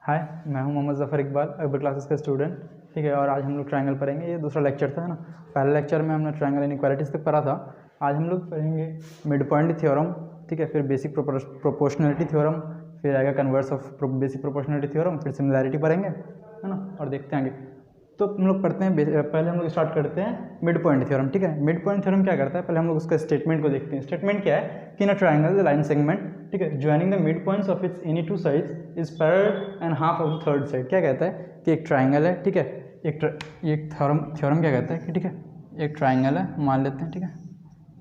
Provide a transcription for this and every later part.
हाय, मैं हूं मोहम्मद ज़फ़र इकबाल, अकबर क्लासेस का स्टूडेंट। ठीक है, और आज हम लोग ट्रायंगल पढ़ेंगे। ये दूसरा लेक्चर था ना। पहले लेक्चर में हमने ट्रायंगल इनइक्वालिटीज़ तक पढ़ा था। आज हम लोग पढ़ेंगे मिड पॉइंट थ्योरम। ठीक है, फिर बेसिक प्रोपोर्शनलिटी थ्योरम, फिर आएगा converse of basic proportionality theorem, फिर सिमिलैरिटी पढ़ेंगे, है ना। और देखते हैं आगे। तो हम लोग पढ़ते हैं, पहले हम लोग स्टार्ट करते हैं मिड पॉइंट थ्योरम। ठीक है, मिड पॉइंट थ्योरम क्या करता है, पहले हम लोग उसका स्टेटमेंट को देखते हैं। स्टेटमेंट क्या है कि in a triangle the line segment, ठीक है, joining the mid points of its any two sides is parallel and half of the third side. क्या कहता है कि एक ट्रायंगल है, ठीक है, एक थ्योरम क्या कहता है कि ठीक है, एक ट्रायंगल है, मान लेते हैं, ठीक है,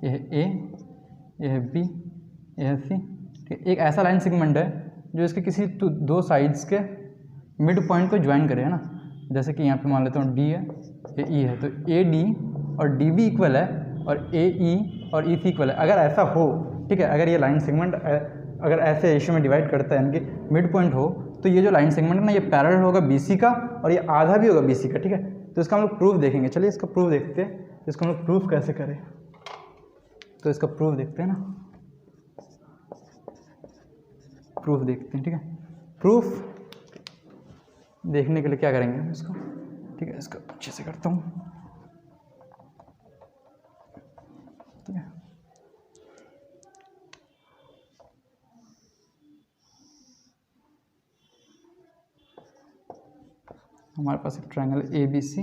यह है ए, यह है बी, यह है सी। ठीक है, एक ऐसा लाइन सेगमेंट है जो इसके किसी दो साइड्स के मिड पॉइंट को ज्वाइन करे, है ना। जैसे कि यहाँ पे मान लेता हूँ डी है, ये ई है, तो ए डी और डी बी इक्वल है और ए ई और ई सी इक्वल है। अगर ऐसा हो, ठीक है, अगर ये लाइन सेगमेंट अगर ऐसे रेशियो में डिवाइड करता है, यानी कि मिड पॉइंट हो, तो ये जो लाइन सेगमेंट है ना, ये पैरेलल होगा बी सी का और ये आधा भी होगा बी सी का। ठीक है, तो इसका हम लोग प्रूफ देखेंगे। चलिए इसका प्रूफ देखते हैं, इसको हम लोग प्रूफ कैसे करें। तो इसका प्रूफ देखते हैं ना, प्रूफ देखते हैं। ठीक है, प्रूफ देखने के लिए क्या करेंगे हम इसको, ठीक है, इसको अच्छे से करता हूँ। ठीक है, हमारे पास एक ट्रायंगल ए बी सी,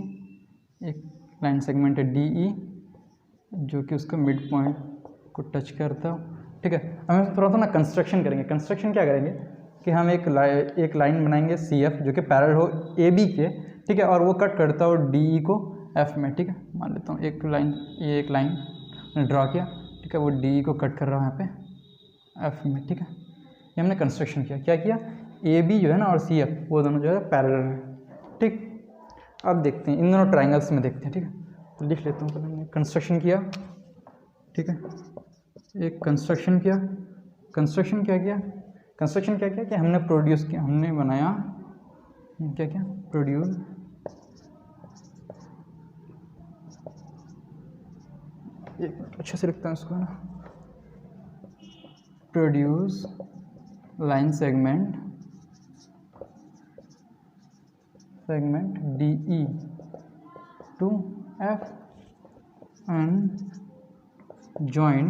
एक लाइन सेगमेंट है डी ई जो कि उसका मिड पॉइंट को टच करता हो। ठीक है, हम थोड़ा सा ना कंस्ट्रक्शन करेंगे। कंस्ट्रक्शन क्या करेंगे कि हम एक लाइन बनाएंगे सी एफ जो कि पैरेलल हो ए बी के, ठीक है, और वो कट करता हो डी ई को एफ में। ठीक है, मान लेता हूँ एक लाइन, ये एक लाइन मैंने ड्रा किया, ठीक है, वो डी ई को कट कर रहा है यहाँ पे एफ में। ठीक है, ये हमने कंस्ट्रक्शन किया। क्या किया, ए बी जो है ना और सी एफ वो दोनों जो है पैरेलल है। ठीक, अब देखते हैं इन दोनों ट्राइंगल्स में देखते हैं। ठीक है, तो लिख लेता हूँ, पहले कंस्ट्रक्शन किया। ठीक है, एक कंस्ट्रक्शन किया। कंस्ट्रक्शन क्या किया, कंस्ट्रक्शन क्या किया कि हमने प्रोड्यूस किया, हमने बनाया, क्या क्या प्रोड्यूस, एक अच्छे से लिखता हूँ इसको ना, produce line segment D E to F and join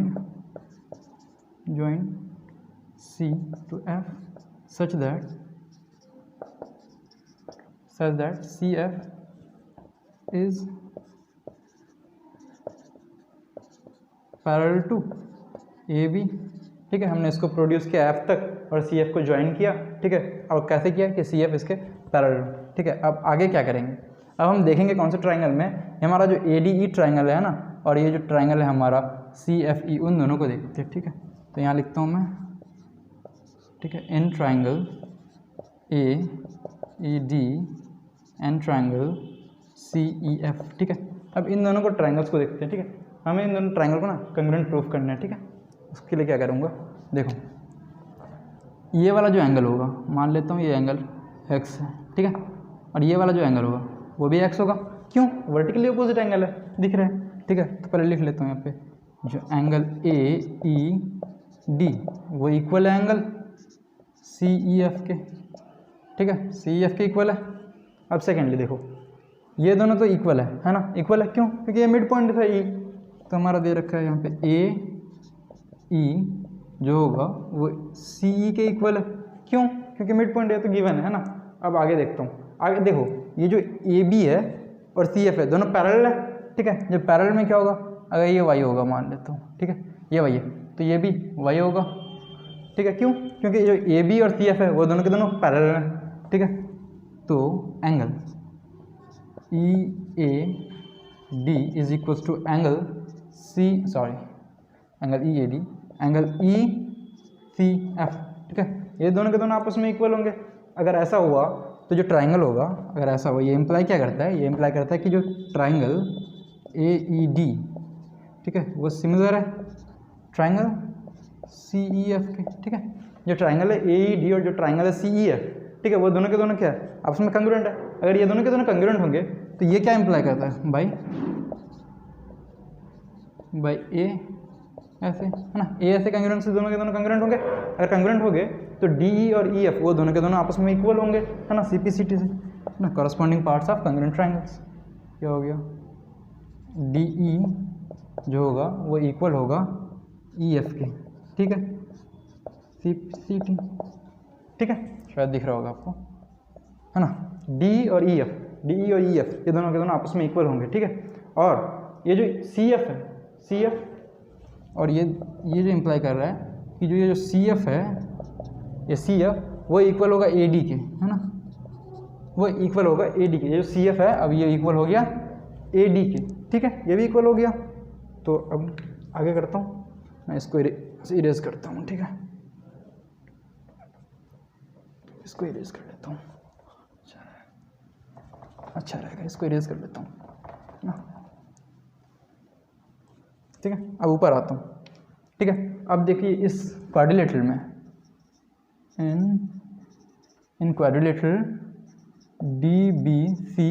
C to F such that CF is parallel to AB। ठीक है, हमने इसको प्रोड्यूस किया F तक और CF को ज्वाइन किया। ठीक है, और कैसे किया कि CF इसके पैरेलल। ठीक है, अब आगे क्या करेंगे, अब हम देखेंगे कौन से ट्रायंगल में हमारा जो ADE ट्रायंगल है ना, और ये जो ट्रायंगल है हमारा CFE, उन दोनों को देखते हैं। ठीक है, तो यहाँ लिखता हूँ मैं, ठीक है, in triangle AED and triangle CEF। ठीक है, अब इन दोनों को ट्रायंगल्स को देखते हैं। ठीक है, हमें इन दोनों ट्रायंगल को ना कंग्रुएंट प्रूफ करना है। ठीक है, उसके लिए क्या करूँगा, देखो ये वाला जो एंगल होगा, मान लेता हूँ ये एंगल x है। ठीक है, और ये वाला जो एंगल होगा वो भी x होगा। क्यों, वर्टिकली अपोजिट एंगल है, दिख रहा है। ठीक है, तो पहले लिख लेता हूँ यहाँ पे जो एंगल AED वो इक्वल है एंगल CEF के। ठीक है, CEF के इक्वल है। अब सेकेंडली देखो ये दोनों तो इक्वल है ना, इक्वल है। क्यों, क्योंकि ये मिड पॉइंट था E, तो हमारा दे रखा है यहाँ पे AE जो होगा वो CE के इक्वल है। क्यों, क्योंकि मिड पॉइंट है तो गिवन है ना। अब आगे देखता हूँ, आगे देखो ये जो AB है और CF है दोनों पैरेलल है। ठीक है, जब पैरेलल में क्या होगा, अगर ये y होगा मान लेता हूँ, ठीक है, ये y है तो ये भी y होगा। ठीक है, क्यों, क्योंकि जो AB और CF है वो दोनों के दोनों पैरेलल हैं। ठीक है, तो angle EAD is equal to angle angle ECF। ठीक है, ये दोनों के दोनों आपस में इक्वल होंगे। अगर ऐसा हुआ तो जो ट्रायंगल होगा, अगर ऐसा हुआ, ये इम्प्लाई क्या करता है, ये इम्प्लाई करता है कि जो ट्रायंगल AED, ठीक है, वो सिमिलर है ट्रायंगल CEF के। ठीक है, जो ट्रायंगल है AED और जो ट्रायंगल है CEF, ठीक है, वो दोनों के दोनों क्या है, आपस में कंग्रुएंट है। अगर ये दोनों के दोनों कंग्रुएंट होंगे तो ये क्या इम्प्लाई करता है, बाई A ऐसे, है ना, ए ऐसे कंग्रुएंट से दोनों के दोनों कंग्रुएंट होंगे। अगर कंग्रुएंट हो गए तो डी ई और ई एफ वो दोनों के दोनों आपस में इक्वल होंगे, है ना, सी पी सी टी से, है ना, corresponding parts of congruent triangles. क्या हो गया, डी ई जो होगा वो इक्वल होगा ई एफ के, ठीक है, सी सी टी, ठीक है, शायद दिख रहा होगा आपको, है ना, डी और ई एफ, डी ई और ई एफ ये दोनों के दोनों आपस में इक्वल होंगे, ठीक है। और ये जो सी एफ है, सी एफ और ये जो इम्प्लाई कर रहा है कि जो ये जो सी एफ है, ये सी एफ वो इक्वल होगा ए डी के, है ना, वो इक्वल होगा ए डी के। ये जो सी एफ है अब ये इक्वल हो गया ए डी के, ठीक है, ये भी इक्वल हो गया। तो अब आगे करता हूँ मैं, इसको इरेज करता हूँ, ठीक है, इसको इरेज कर लेता हूँ, अच्छा रहेगा, इसको इरेज कर लेता हूँ ना, ठीक है। अब ऊपर आता हूँ, ठीक है। अब देखिए इस क्वाड्रिलेटरल में, in quadrilateral D B C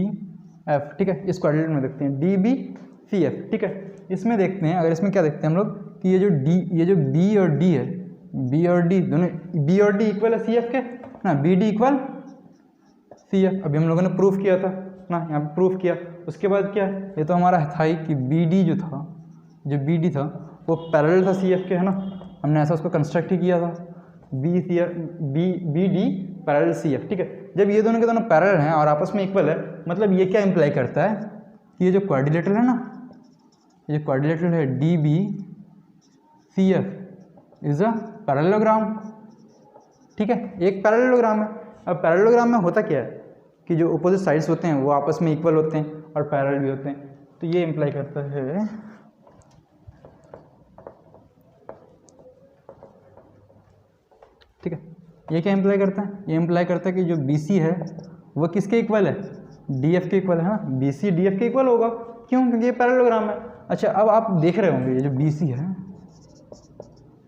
F, ठीक है, इस क्वाड्रिलेटरल में देखते हैं डी बी सी एफ, ठीक है। इसमें देखते हैं, अगर इसमें क्या देखते हैं हम लोग कि ये जो बी और डी है, बी और डी दोनों, बी और डी इक्वल है सी एफ के, ना, B D equal C F. अभी हम लोगों ने प्रूफ किया था ना, यहाँ पे प्रूफ किया। उसके बाद क्या है, ये तो हमारा था ही कि बी डी जो था, जो बी डी था वो पैरेलल था सी एफ के, है ना, हमने ऐसा उसको कंस्ट्रक्ट ही किया था, B C F B D parallel C F, ठीक है। जब ये दोनों के दोनों पैरेलल हैं और आपस में इक्वल है, मतलब ये क्या इम्प्लाई करता है कि ये जो क्वाड्रिलेटरल है ना, ये क्वाड्रिलेटरल है D B C F is a parallelogram, ठीक है, एक पैरेललोग्राम है। अब पैरेललोग्राम में होता क्या है कि जो अपोजिट साइड्स होते हैं वो आपस में इक्वल होते हैं और पैरेलल भी होते हैं, तो ये इम्प्लाई करता है, ठीक है, ये क्या इम्प्लाई करता है, ये इम्प्लाई करता है कि जो बी सी है वो किसके इक्वल है, डी एफ के इक्वल है, ना, बी सी डी एफ के इक्वल होगा, क्यों, क्योंकि ये पैरेललोग्राम है। अच्छा, अब आप देख रहे होंगे ये जो बी सी है,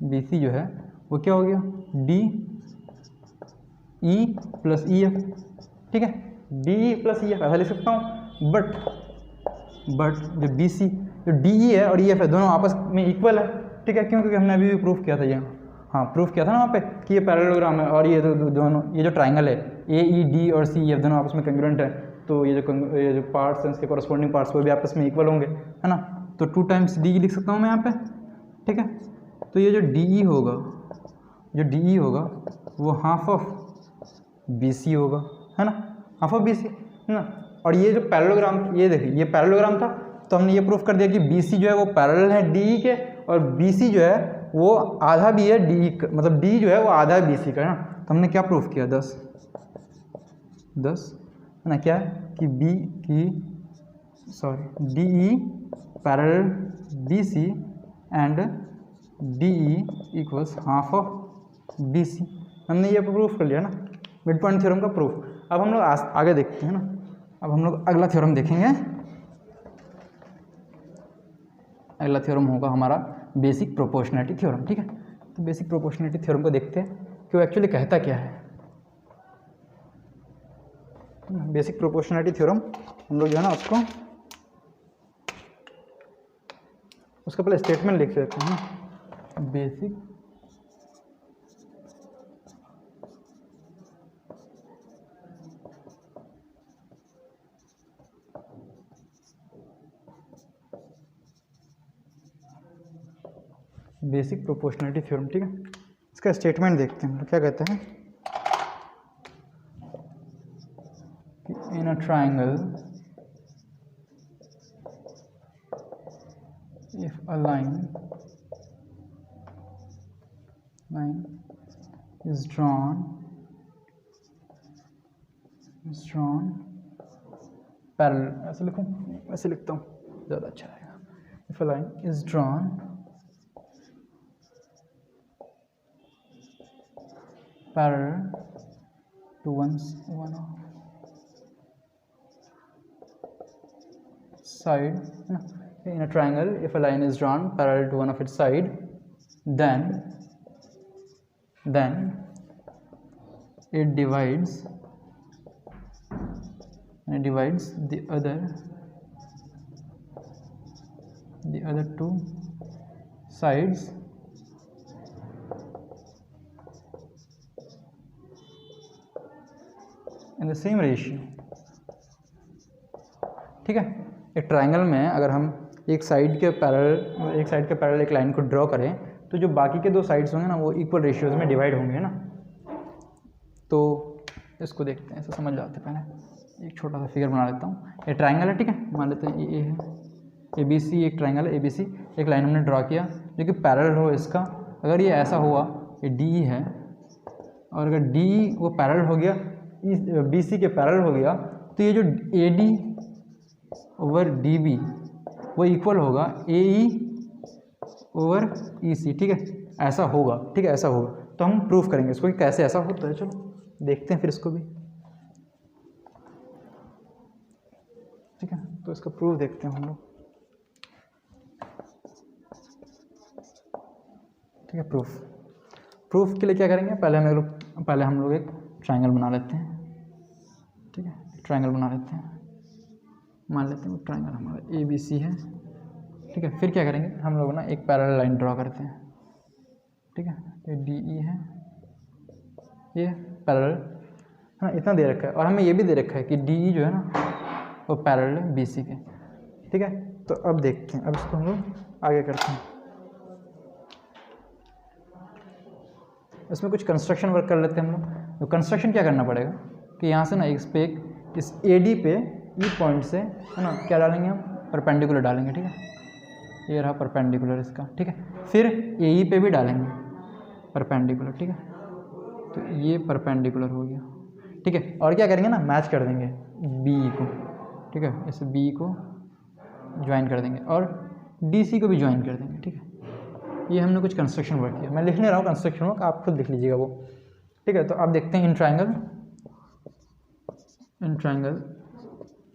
बी सी जो है वो क्या हो गया, D E plus E F, ठीक है, D E plus E F ऐसा लिख सकता हूँ। बट जो बी सी, जो डी ई है और ई एफ है दोनों आपस में इक्वल है, ठीक है, क्यों, क्योंकि हमने अभी भी प्रूफ किया था ये, हाँ, प्रूफ किया था ना वहाँ पे कि ये पैरेललोग्राम है और ये दोनों, ये जो ट्राइंगल है ए ई डी और सी एफ दोनों आपस में कंग्रुएंट है, तो ये जो पार्ट्स हैं इसके कॉरस्पॉन्डिंग पार्ट्स वो भी आपस में इक्वल होंगे, है ना, तो 2 टाइम्स डी लिख सकता हूँ मैं यहाँ पे, ठीक है। तो ये जो डी ई होगा, जो डी ई होगा वो हाफ ऑफ बी सी होगा, है ना, हाफ ऑफ बी सी, है ना। और ये जो पैरेललोग्राम, ये देखिए ये पैरेललोग्राम था, तो हमने ये प्रूफ कर दिया कि बी सी जो है वो पैरेलल है डी ई के, और बी सी जो है वो आधा भी है डी, मतलब डी जो है वो आधा है बी सी का, है ना। तो हमने क्या प्रूफ किया, 10 है ना, क्या है कि D E parallel B C and D E equals half of B C, हमने ये प्रूफ कर लिया ना, मिड पॉइंट थ्योरम का प्रूफ। अब हम लोग आगे देखते हैं ना, अब हम लोग अगला थ्योरम देखेंगे। अगला थ्योरम होगा हमारा बेसिक प्रोपोर्शनैलिटी थ्योरम, ठीक है। तो बेसिक प्रोपोर्शनैलिटी थ्योरम को देखते हैं कि वो एक्चुअली कहता क्या है। बेसिक प्रोपोर्शनैलिटी थ्योरम हम लोग जो है ना उसका पहले स्टेटमेंट लिख लेते हैं। बेसिक बेसिक प्रोपोर्शनैलिटी थ्योरम, ठीक है। इसका स्टेटमेंट देखते हैं, तो क्या कहते हैं कि in a triangle if a line is drawn parallel, ऐसे लिखूं, ऐसे लिखता हूँ ज़्यादा अच्छा रहेगा। if a line is drawn parallel to one side, in a triangle, if a line is drawn parallel to one of its side, then it divides the other two sides in the same ratio. ठीक है, एक triangle में अगर हम एक side के parallel एक line को ड्रॉ करें तो जो बाकी के दो साइड्स होंगे ना वो इक्वल रेशियोज में डिवाइड होंगे ना। तो इसको देखते हैं, ऐसा समझ जाते हैं। पहले एक छोटा सा फिगर बना लेता हूँ। ये ट्रायंगल है, ठीक है, मान लेते हैं ये है ABC, एक ट्रायंगल है ABC, एक लाइन हमने ड्रॉ किया जो कि पैरेलल हो इसका। अगर ये ऐसा हुआ, ये DE है, और अगर DE वो पैरेलल हो गया BC के पैरेलल हो गया, तो ये जो AD ओवर DB वो इक्वल होगा AE ओवर EC। ठीक है, ऐसा होगा। ठीक है, ऐसा होगा। तो हम प्रूफ करेंगे इसको कि कैसे ऐसा होता है। चलो देखते हैं फिर इसको भी। ठीक है, तो इसका प्रूफ देखते हैं हम लोग। ठीक है, प्रूफ के लिए क्या करेंगे, पहले हम लोग एक ट्रायंगल बना लेते हैं। ठीक है, ट्रायंगल बना लेते हैं, मान लेते हैं ट्रायंगल हमारा ABC है। ठीक है, फिर क्या करेंगे हम लोग ना एक पैरेलल लाइन ड्रॉ करते हैं। ठीक है, ये DE है, ये पैरेलल है ना, इतना दे रखा है, और हमें ये भी दे रखा है कि DE जो है ना वो पैरेलल है BC के। ठीक है, तो अब देखते हैं, अब इसको हम लोग आगे करते हैं। इसमें कुछ कंस्ट्रक्शन वर्क कर लेते हैं हम लोग। तो कंस्ट्रक्शन क्या करना पड़ेगा कि यहाँ से ना इस AD पे E पॉइंट से है ना क्या डालेंगे हम, परपेंडिकुलर डालेंगे। ठीक है, ये रहा परपेंडिकुलर इसका। ठीक है, फिर AE पे भी डालेंगे परपेंडिकुलर। ठीक है, तो ये परपेंडिकुलर हो गया। ठीक है, और क्या करेंगे ना, मैच कर देंगे BE को। ठीक है, इस BE को ज्वाइन कर देंगे और DC को भी ज्वाइन कर देंगे। ठीक है, ये हमने कुछ कंस्ट्रक्शन वर्क किया। मैं लिख नहीं रहा हूँ कंस्ट्रक्शन वर्क, आप खुद लिख लीजिएगा वो। ठीक है, तो आप देखते हैं इन ट्रायंगल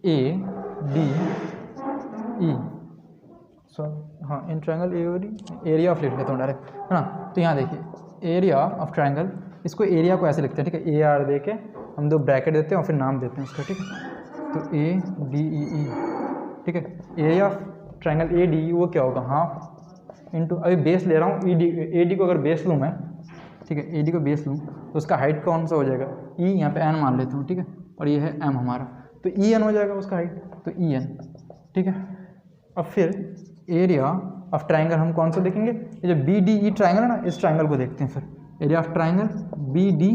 ADE, हाँ in triangle AOD, area of लिख लेता हूँ डायरेक्ट, है ना। तो यहाँ देखिए एरिया ऑफ ट्रायंगल, इसको एरिया को ऐसे लिखते हैं। ठीक है, AR दे के हम 2 ब्रैकेट देते हैं और फिर नाम देते हैं उसका। ठीक है, तो ADEE। ठीक है, एरिया ऑफ ट्रायंगल ADE वो क्या होगा, हाफ इंटू, अभी बेस ले रहा हूँ AD को अगर बेस लूँ मैं, ठीक है, AD को बेस लूँ तो उसका हाइट कौन सा हो जाएगा, E, यहाँ पे N मान लेता हूँ। ठीक है, और ये है M हमारा, तो EN हो जाएगा उसका हाइट, तो EN। ठीक है, अब फिर एरिया ऑफ ट्रायंगल हम कौन सा देखेंगे, ये जो BDE ट्रायंगल है ना, इस ट्रायंगल को देखते हैं। फिर एरिया ऑफ ट्रायंगल BDE।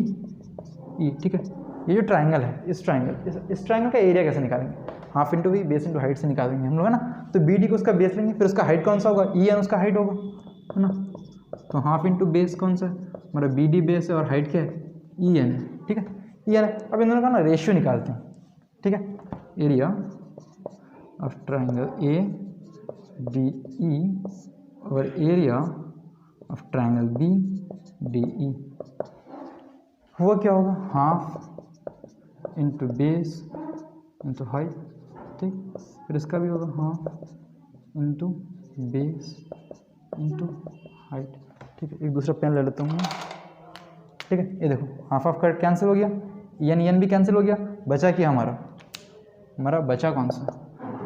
ठीक है, ये जो ट्रायंगल है, इस ट्रायंगल का एरिया कैसे निकालेंगे, half into base into height से निकालेंगे हम लोग, है ना। तो BD को उसका बेस लेंगे, फिर उसका हाइट कौन सा होगा, EN उसका हाइट होगा, है ना। तो हाफ इंटू बेस कौन सा है हमारा, BD बेस है, और हाइट क्या है, EN है। ठीक है, EN है। अब इन दोनों का ना रेशियो निकालते हैं। ठीक है, एरिया ऑफ ट्रायंगल ADE और एरिया ऑफ ट्रायंगल BDE वो क्या होगा, half into base into height. ठीक, फिर इसका भी होगा half into base into height. ठीक है, एक दूसरा पेन ले लेता हूँ मैं। ठीक है, ये देखो हाफ ऑफ कट कैंसिल हो गया, EN भी कैंसिल हो गया, बचा क्या हमारा बचा कौन सा,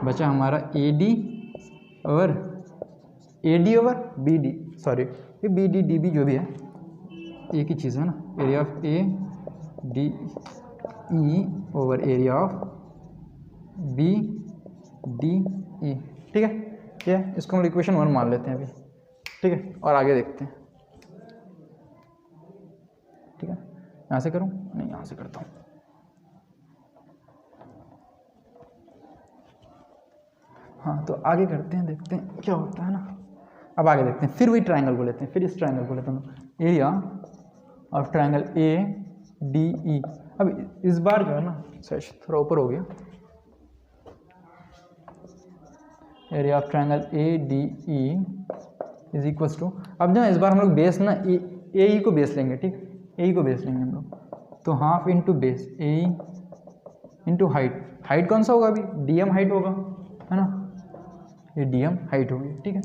बचा हमारा AD ओवर BD, सॉरी ये BD DB जो भी है एक ही चीज़ है ना। Area of ADE over area of BDE। ठीक है, ये इसको हम इक्वेशन 1 मान लेते हैं अभी। ठीक है, और आगे देखते हैं। ठीक है, यहाँ से करूँ, नहीं यहाँ से करता हूँ। हाँ, तो आगे करते हैं, देखते हैं क्या होता है ना। अब आगे देखते हैं, फिर वही ट्रायंगल को लेते हैं, फिर इस ट्रायंगल को लेते हैं, एरिया ऑफ ट्रायंगल ADE। अब इस बार जो है ना, सच थोड़ा ऊपर हो गया, area of triangle ADE is equals to, अब जो है इस बार हम लोग बेस ना AE को बेस लेंगे। ठीक, AE को बेस लेंगे हम लोग, तो half into base AE into height कौन सा होगा, अभी DM हाइट होगा, है ना, ये DM हाइट होगी। ठीक है,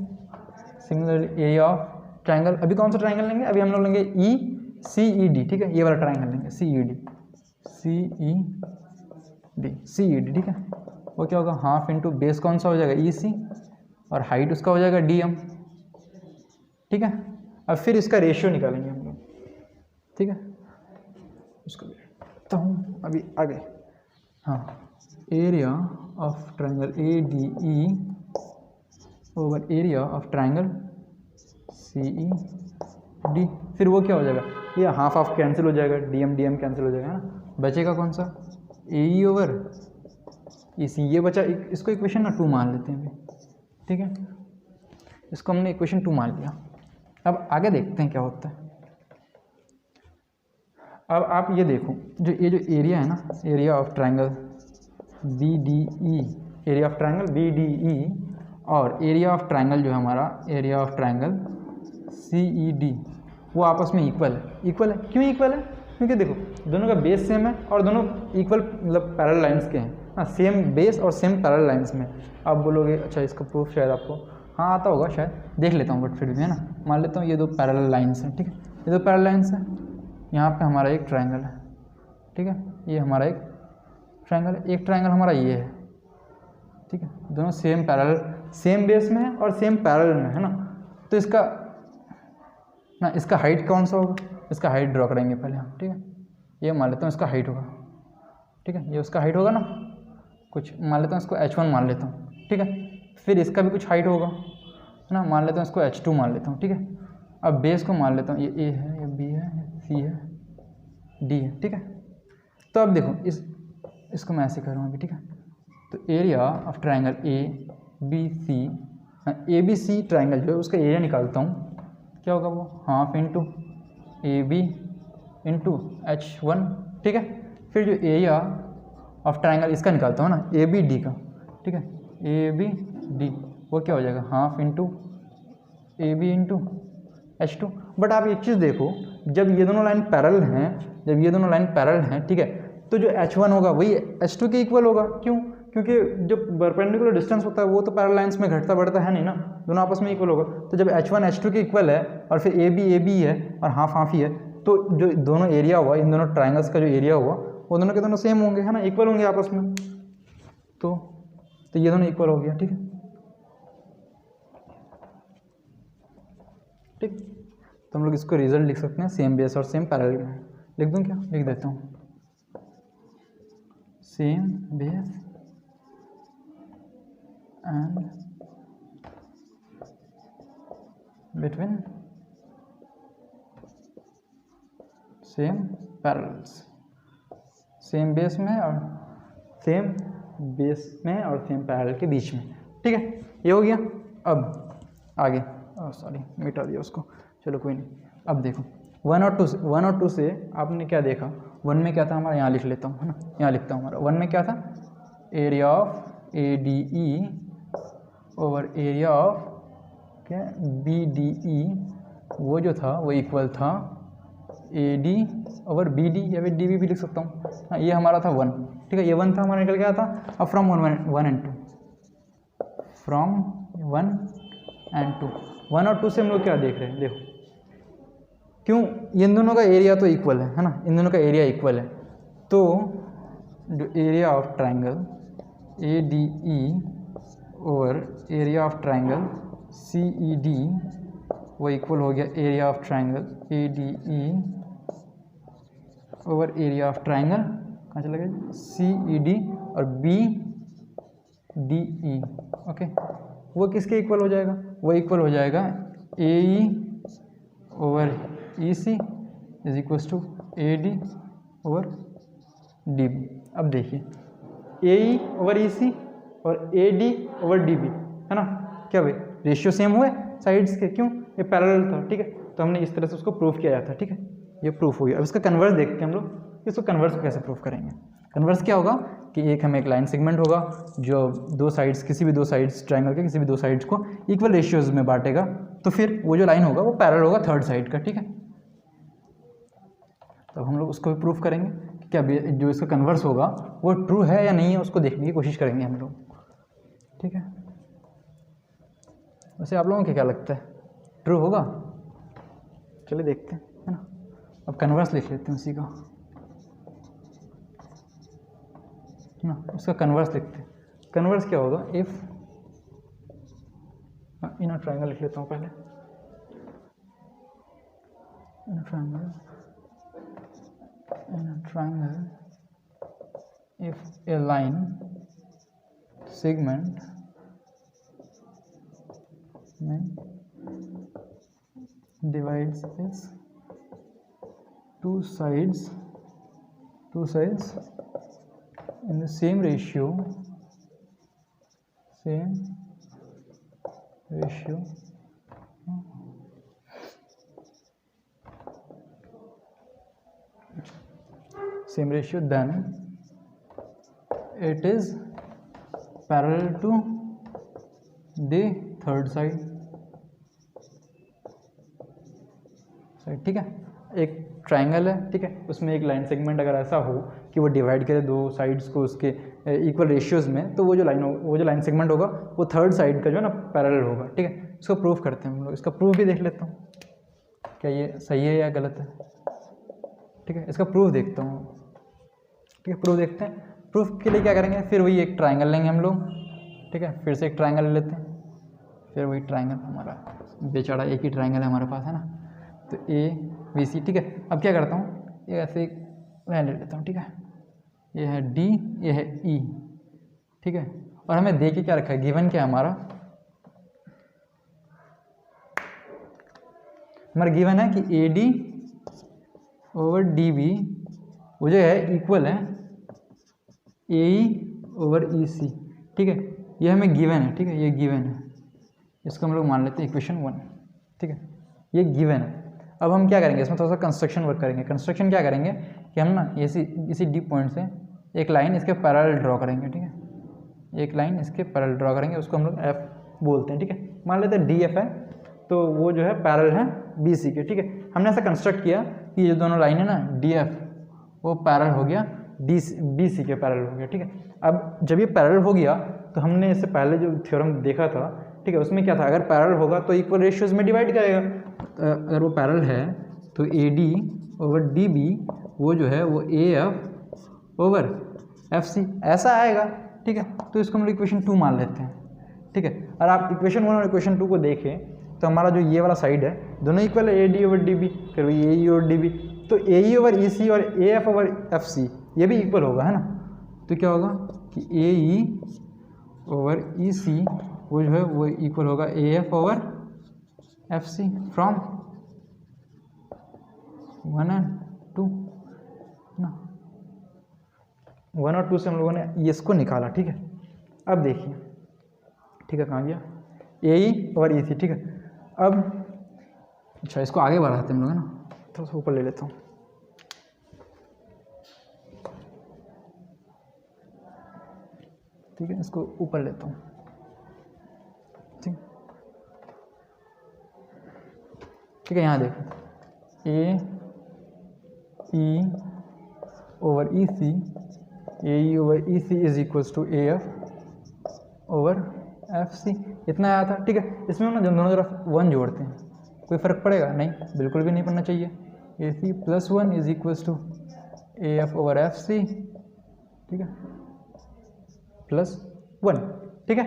सिमिलरली एरिया ऑफ ट्रायंगल, अभी कौन सा ट्रायंगल लेंगे, अभी हम लोग लेंगे ECED। ठीक है, ये वाला ट्रायंगल लेंगे CED। ठीक है, वो क्या होगा, हाफ इंटू बेस कौन सा हो जाएगा EC, और हाइट उसका हो जाएगा DM। ठीक है। अब फिर इसका रेशियो निकालेंगे हम लोग, ठीक है। उसको तो हूँ अभी आगे। हाँ, area of triangle A D E over area of triangle C E D. फिर वो क्या हो जाएगा, ये हाफ हाफ कैंसिल हो जाएगा, डी एम कैंसिल हो जाएगा, है ना। बचेगा कौन सा, ए ई ओवर ई सी। ये बचा, इसको इक्वेशन ना 2 मान लेते हैं अभी, ठीक है। इसको हमने इक्वेशन 2 मान लिया। अब आगे देखते हैं क्या होता है। अब आप ये देखो, ये जो एरिया है ना, area of triangle B D E, area of triangle B D E और एरिया ऑफ ट्रायंगल जो है हमारा, area of triangle C E D, वो आपस में इक्वल है। क्यों इक्वल है, क्योंकि देखो दोनों का बेस सेम है और दोनों इक्वल मतलब पैरेलल लाइंस के हैं, हाँ, सेम बेस और सेम पैरेलल लाइंस में। आप बोलोगे अच्छा इसका प्रूफ शायद आपको हाँ आता होगा, शायद देख लेता हूँ, बट फिर भी है ना, मान लेता हूँ ये 2 पैरेलल लाइंस हैं, ठीक है। ये 2 पैरेलल लाइंस हैं, यहाँ पे हमारा एक ट्रायंगल है, ठीक है। ये हमारा एक ट्रायंगल है, एक ट्रायंगल हमारा ये है, ठीक है। दोनों सेम पैरेलल, सेम बेस में है और सेम पैरेलल में है ना। तो इसका ना, इसका हाइट कौन सा होगा, इसका हाइट ड्रॉ करेंगे पहले हम, ठीक है। ये मान लेता हूँ इसका हाइट होगा, ठीक है। ये उसका हाइट होगा ना, कुछ मान लेता हूँ इसको h1 मान लेता हूँ, ठीक है। फिर इसका भी कुछ हाइट होगा, है ना, मान लेता हूँ इसको h2 मान लेता हूँ, ठीक है। अब बेस को मान लेता हूँ, ये a है, ये b है, ये c है, d है, ठीक है। तो अब देखो इसको मैं ऐसे कर रहा हूँ अभी, ठीक है। तो area of triangle A B C, A B C triangle जो है उसका एरिया निकालता हूँ, क्या होगा वो, half into A B into h1, ठीक है। फिर जो एरिया ऑफ ट्रायंगल इसका निकालता हूँ ना, ए बी डी का, ठीक है, ए बी डी, वो क्या हो जाएगा, half into A B into h2। But आप एक चीज़ देखो, जब ये दोनों लाइन पैरेलल हैं, ठीक है, तो जो h1 होगा वही h2 के इक्वल होगा। क्यों, क्योंकि जो परपेंडिकुलर डिस्टेंस होता है वो तो पैरेलल लाइंस में घटता बढ़ता है नहीं ना, दोनों आपस में इक्वल होगा। तो जब h1 h2 के इक्वल है और फिर ए बी है और हाफ हाफ ही है, तो जो दोनों एरिया हुआ, इन दोनों ट्रायंगल्स का जो एरिया हुआ, वो दोनों के दोनों सेम होंगे, है ना, इक्वल होंगे आपस में। तो ये दोनों इक्वल हो गया, ठीक है, ठीक। तो हम लोग इसको रिजल्ट लिख सकते हैं, सेम बेस और सेम पैरेलल में। लिख दूँ क्या, लिख देता हूँ, same base and between same parallels, same base में और सेम पैरेलल के बीच में, ठीक है। ये हो गया। अब आगे, सॉरी मिटा दिया उसको, चलो कोई नहीं। अब देखो 1 और 2 से आपने क्या देखा, 1 में क्या था हमारा, यहाँ लिख लेता हूँ, है ना, यहाँ लिखता हूँ। हमारा 1 में क्या था, area of A D E over area of क्या बी डी ई, वो जो था वो इक्वल था A D over B D, या फिर डी बी भी लिख सकता हूँ, हाँ। ये हमारा था 1, ठीक है, ये 1 था हमारा, निकल गया था। अब फ्रॉम 1 एंड 2, फ्रॉम 1 एंड 2, 1 और 2 से हम लोग क्या देख रहे हैं, देखो क्यों, इन दोनों का एरिया तो इक्वल है ना, इन दोनों का एरिया इक्वल है। तो जो area of triangle A D E और area of triangle C E D, वो इक्वल हो गया area of triangle A D E over area of triangle, कहाँ चला गया, सी ई डी और बी डी ई, ओके। वो किसके इक्वल हो जाएगा, वो इक्वल हो जाएगा A E over E C is equals to A D over D B. अब देखिए ए ई ओवर ई सी और A D over D B, है ना, क्या भाई रेशियो सेम हुए साइड्स के, क्यों, ये पैरेलल था, ठीक है। तो हमने इस तरह से उसको प्रूफ किया जाता है, ठीक है, ये प्रूफ हो गया। अब इसका कन्वर्स देखते हैं हम लोग, इसको कन्वर्स को कैसे प्रूफ करेंगे। कन्वर्स क्या होगा कि एक हमें एक लाइन सेगमेंट होगा जो दो साइड्स, किसी भी दो साइड्स ट्रायंगल के किसी भी दो साइड्स को इक्वल रेशियोज में बांटेगा, तो फिर वो जो लाइन होगा वो पैरेलल होगा थर्ड साइड का, ठीक है। तो हम लोग उसको भी प्रूफ करेंगे कि क्या जो इसका कन्वर्स होगा वो ट्रू है या नहीं है, उसको देखने की कोशिश करेंगे हम लोग, ठीक है। वैसे आप लोगों को क्या लगता है, ट्रू होगा? चलिए देखते हैं, है ना। अब कन्वर्स लिख लेते हैं उसी का, है ना, उसका कन्वर्स लिखते हैं। कन्वर्स क्या होगा, इफ इन ट्रायंगल लिख लेता हूँ पहले, triangle if a line segment divides its two sides in the same ratio then it is parallel to the third side. ठीक है, एक ट्रायंगल है, ठीक है, उसमें एक लाइन सेगमेंट अगर ऐसा हो कि वो डिवाइड करे दो साइड्स को उसके इक्वल रेशियोज में, तो वो जो लाइन सेगमेंट होगा वो थर्ड साइड का जो है ना पैरेलल होगा। ठीक है, इसको प्रूफ करते हैं हम लोग। इसका प्रूफ भी देख लेता हूँ, क्या ये सही है या गलत है। ठीक है, इसका प्रूफ देखता हूँ। ठीक है, प्रूफ देखते हैं। प्रूफ के लिए क्या करेंगे, फिर वही एक ट्रायंगल लेंगे हम लोग। ठीक है, फिर से एक ट्रायंगल ले लेते हैं, फिर वही ट्रायंगल, हमारा बेचारा एक ही ट्रायंगल है हमारे पास, है ना, तो ABC। ठीक है, अब क्या करता हूँ, ये ऐसे लाइन ले लेता हूँ। ठीक है, ये है D, ये है E। ठीक है, और हमें दे के क्या रखा है, गिवन क्या है हमारा गिवन है कि AD ओवर DB वो जो है इक्वल है AE ओवर EC। ठीक है, ये हमें गिवन है। ठीक है, ये गिवन है, इसको हम लोग मान लेते हैं इक्वेशन 1। ठीक है, ये गिवन है। अब हम क्या करेंगे, इसमें थोड़ा सा कंस्ट्रक्शन वर्क करेंगे। कंस्ट्रक्शन क्या करेंगे कि हम ना इसी D पॉइंट से एक लाइन इसके पैरेलल ड्रॉ करेंगे। ठीक है, एक लाइन इसके पैरेलल ड्रॉ करेंगे, उसको हम लोग F बोलते हैं। ठीक है, मान लेते हैं DF है, तो वो जो है पैरेलल है BC के। ठीक है, हमने ऐसा कंस्ट्रक्ट किया कि ये दोनों लाइन है ना DF वो पैरेलल हो गया BC के पैरेलल हो गया। ठीक है, अब जब ये पैरेलल हो गया तो हमने इससे पहले जो थ्योरम देखा था, ठीक है, उसमें क्या था, अगर पैरेलल होगा तो इक्वल रेशियोज में डिवाइड करेगा। अगर वो पैरेलल है तो AD ओवर DB वो जो है वो AF ओवर FC ऐसा आएगा। ठीक है, तो इसको हम लोग इक्वेशन 2 मान लेते हैं। ठीक है, और आप इक्वेशन 1 और इक्वेशन 2 को देखें तो हमारा जो ये वाला साइड है दोनों इक्वल है, AD ओवर DB, फिर वही AE ओवर DB, तो AE ओवर EC और AF ओवर FC ये भी इक्वल होगा, है ना। तो क्या होगा कि AE ओवर EC वो जो है वो इक्वल होगा AF ओवर FC फ्रॉम 1 और 2 ना। 1 और 2 से हम लोगों ने इसको निकाला। ठीक है, अब देखिए, ठीक है, कहाँ गया AE ओवर EC। ठीक है, अब अच्छा इसको आगे बढ़ाते हैं हम लोग, है ना, थोड़ा सा ऊपर ले लेता हूँ। ठीक है, इसको ऊपर लेता हूँ। ठीक, ठीक है, यहाँ देखो AE over EC, AE over EC is equals to AF over FC, इतना आया था। ठीक है, इसमें हम ना दोनों तरफ 1 जोड़ते हैं, कोई फ़र्क पड़ेगा नहीं, बिल्कुल भी नहीं पड़ना चाहिए। AC plus 1 is equals to AF over FC। ठीक है, प्लस 1। ठीक है,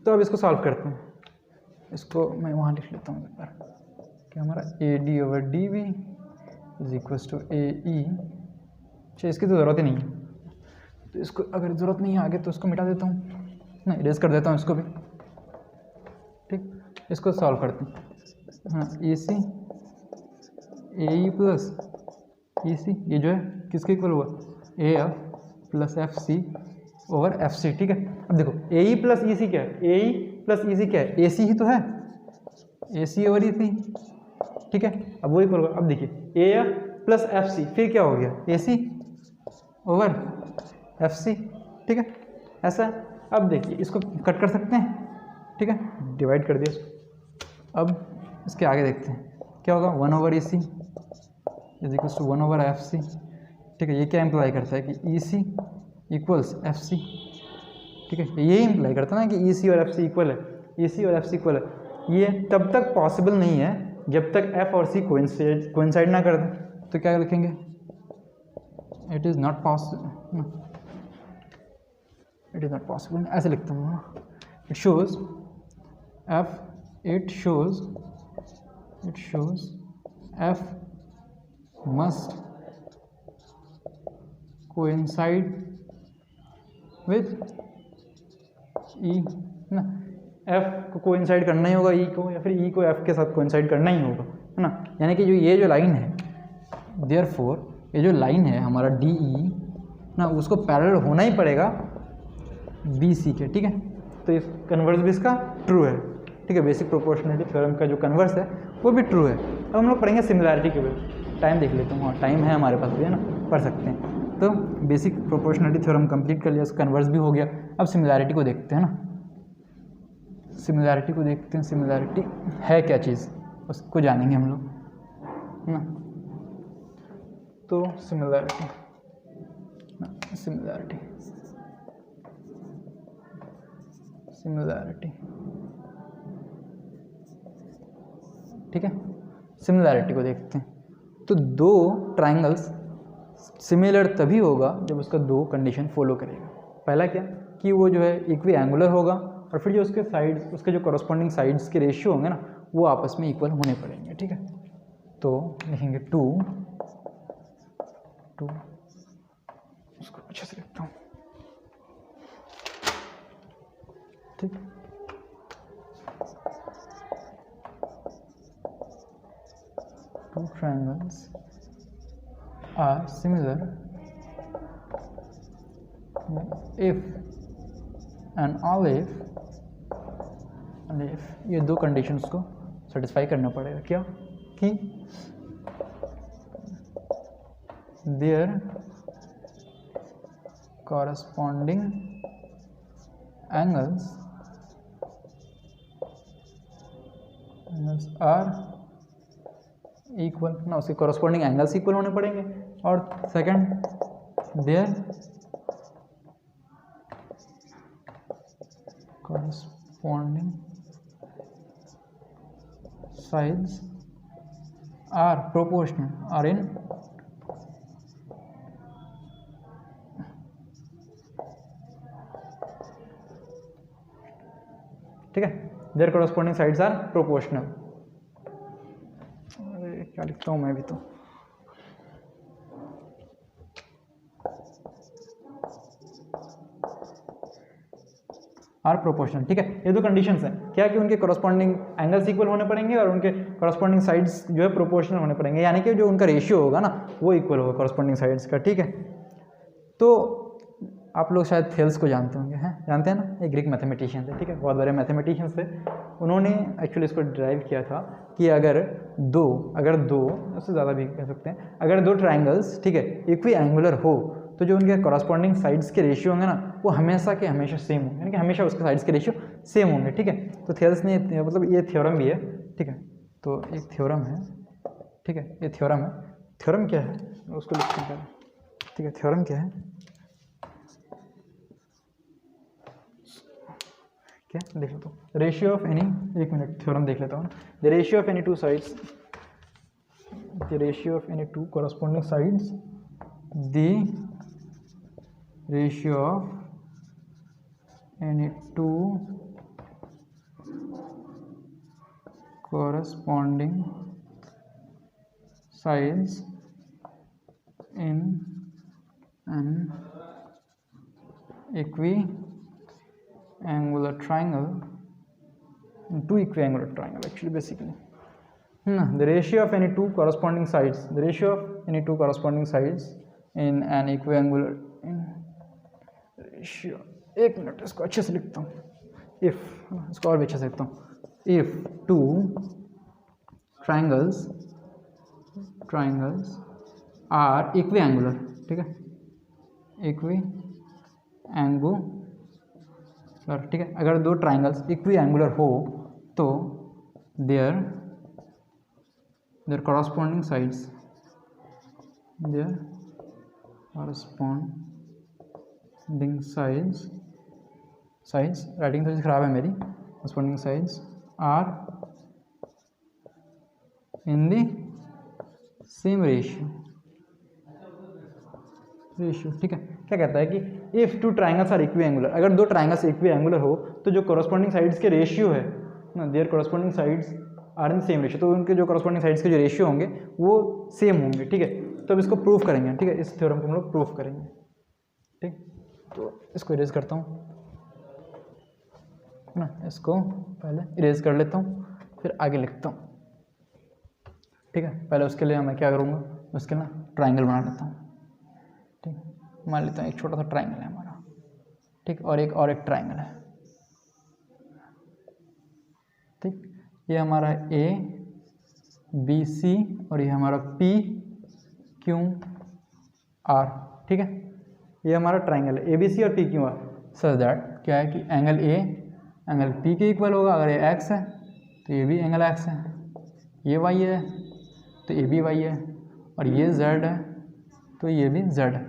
तो अब इसको सॉल्व करते हैं। इसको मैं वहाँ लिख लेता हूँ एक बार कि हमारा AD over DB is equals to AE। अच्छा, इसकी तो ज़रूरत ही नहीं है, तो इसको अगर ज़रूरत नहीं है आगे तो इसको मिटा देता हूँ, नहीं इरेज कर देता हूँ इसको भी। ठीक, इसको सॉल्व करते हैं। हाँ, AC AE प्लस EC ये जो है किसके इक्वल हुआ, AF plus FC over FC। ठीक है, अब देखो AE प्लस EC क्या है, AE प्लस EC क्या है, AC ही तो है, AC ओवर EC। ठीक है, अब वो इक्वल होगा। अब देखिए AF प्लस FC फिर क्या हो गया, AC ओवर FC। ठीक है, ऐसा। अब देखिए इसको कट कर सकते हैं। ठीक है, डिवाइड कर दिया इसको। अब इसके आगे देखते हैं क्या होगा, 1 over EC is equals to 1 over FC। ठीक है, ये क्या इम्प्लाई करता है कि EC इक्वल्स FC। ठीक है, ये इम्प्लाई करता है ना कि EC और FC इक्वल है, EC और FC इक्वल है। ये तब तक पॉसिबल नहीं है जब तक F और C कोइंसाइड ना कर दें। तो क्या लिखेंगे, it is not possible, it is not possible, ऐसे लिखता हूँ। It shows F, it shows F must coincide with E ना, एफ को कोइंसाइड करना ही होगा ई को, या फिर ई को एफ के साथ कोइंसाइड करना ही होगा, है ना। यानी कि जो ये जो लाइन है, देयरफॉर ये जो लाइन है हमारा डी ई ना, उसको पैरेलल होना ही पड़ेगा बी सी के, ठीक है। तो इस कन्वर्स भी इसका ट्रू है, ठीक है। बेसिक प्रोपोर्शनलिटी थ्योरम का जो कन्वर्स है वो भी ट्रू है। अब हम लोग पढ़ेंगे सिमिलैरिटी के वे। टाइम देख लेता हूँ, हाँ टाइम है हमारे पास भी, है ना, पढ़ सकते हैं। तो बेसिक प्रोपोर्शनलिटी थ्योरम कंप्लीट कर लिया, उसका कन्वर्स भी हो गया। अब सिमिलैरिटी को देखते हैं ना, सिमिलैरिटी को देखते हैं। सिमिलैरिटी है क्या चीज़, उसको जानेंगे हम लोग, है ना। तो सिमिलैरिटी सिमिलैरिटी सिमिलैरिटी ठीक है। सिमिलैरिटी को देखते हैं। तो दो ट्रायंगल्स सिमिलर तभी होगा जब उसका दो कंडीशन फॉलो करेगा। पहला क्या कि वो जो है इक्वी एंगुलर होगा, और फिर जो उसके साइड्स, उसके जो करस्पॉन्डिंग साइड्स के रेशियो होंगे ना, वो आपस में इक्वल होने पड़ेंगे, ठीक है। तो लिखेंगे टू, उसको अच्छे से लिखता हूँ, ठीक। Two triangles are similar if and only if ये दो कंडीशंस को सेटिस्फाई करना पड़ेगा। क्या कि their corresponding angles are equal ना, उसके कॉरस्पॉन्डिंग एंगल्स इक्वल होने पड़ेंगे। और second, their corresponding sides are proportional, are in ठीक है। Their corresponding sides are proportional. क्या लिखता हूँ मैं भी, तो आर प्रोपोर्शनल, ठीक है। ये दो कंडीशंस हैं क्या कि उनके कॉरस्पॉन्डिंग एंगल्स इक्वल होने पड़ेंगे और उनके कॉरस्पॉन्डिंग साइड्स जो है प्रोपोर्शनल होने पड़ेंगे, यानी कि जो उनका रेशियो होगा ना वो इक्वल होगा कॉरस्पॉन्डिंग साइड्स का, ठीक है। तो आप लोग शायद थेल्स को जानते होंगे, हैं, जानते हैं ना, ये ग्रीक मैथमेटिशियन थे, ठीक है, बहुत बड़े मैथमेटिशियन थे। उन्होंने एक्चुअली इसको ड्राइव किया था कि अगर दो उससे ज़्यादा भी कह सकते हैं, अगर दो ट्राइंगल्स, ठीक है, इक्वी एंगुलर हो तो जो उनके कॉरस्पॉन्डिंग साइड्स के रेशियो होंगे ना वो हमेशा के हमेशा सेम होंगे, यानी कि हमेशा उसके साइड्स के रेशियो सेम होंगे, ठीक है। तो थेल्स ने मतलब ये थ्योरम भी है, ठीक है। तो एक थ्योरम है, ठीक है, ये थ्योरम है। थ्योरम क्या है उसको लिखते हैं, ठीक है। थ्योरम क्या है, क्या देख लेता हूँ, रेशियो ऑफ एनी, एक मिनट थ्योरम देख लेता हूँ। The ratio of any two sides, the ratio of any two corresponding sides, the ratio of any two corresponding sides in an equiangular triangle, in two equiangular triangle actually basically. The ratio of any two corresponding sides, the ratio of any two corresponding sides in an equiangular ratio, एक minute इसको अच्छे से लिखता हूँ, if, इसको और भी अच्छे से लिखता हूँ, if two triangles are equiangular, ठीक है, equiangular, ठीक है। अगर दो ट्राइंगल्स equiangular हो तो their corresponding sides, राइटिंग थोड़ी ख़राब है मेरी, corresponding sides are in the same ratio, ठीक है। क्या कहता है कि if two triangles are equiangular, अगर दो ट्राइंगल्स equiangular हो तो जो corresponding sides के रेशियो है ना, their corresponding sides are in same ratio, तो उनके जो करस्पॉन्डिंग साइड्स के जो रेशियो होंगे वो सेम होंगे, ठीक है। तो अब इसको प्रूफ करेंगे, ठीक है, इस थ्योरम को हम लोग प्रूफ करेंगे, ठीक। तो इसको इरेज करता हूँ ना, इसको पहले इरेज कर लेता हूँ, फिर आगे लिखता हूँ, ठीक है। पहले उसके लिए मैं क्या करूँगा, उसके ना ट्राइंगल बना लेता हूँ, ठीक। मान लेता हूँ एक छोटा सा ट्राइंगल है हमारा, ठीक, और एक ट्राइंगल है, ठीक। ये हमारा ए बी सी और ये हमारा पी क्यू आर, ठीक है। ये हमारा ट्राइंगल है ए बी सी और P Q R, such that क्या है कि एंगल ए एंगल पी के इक्वल होगा। अगर ये एक्स है तो ये भी एंगल एक्स है, ये वाई है तो ये भी वाई है, और ये जेड है तो ये भी जेड है,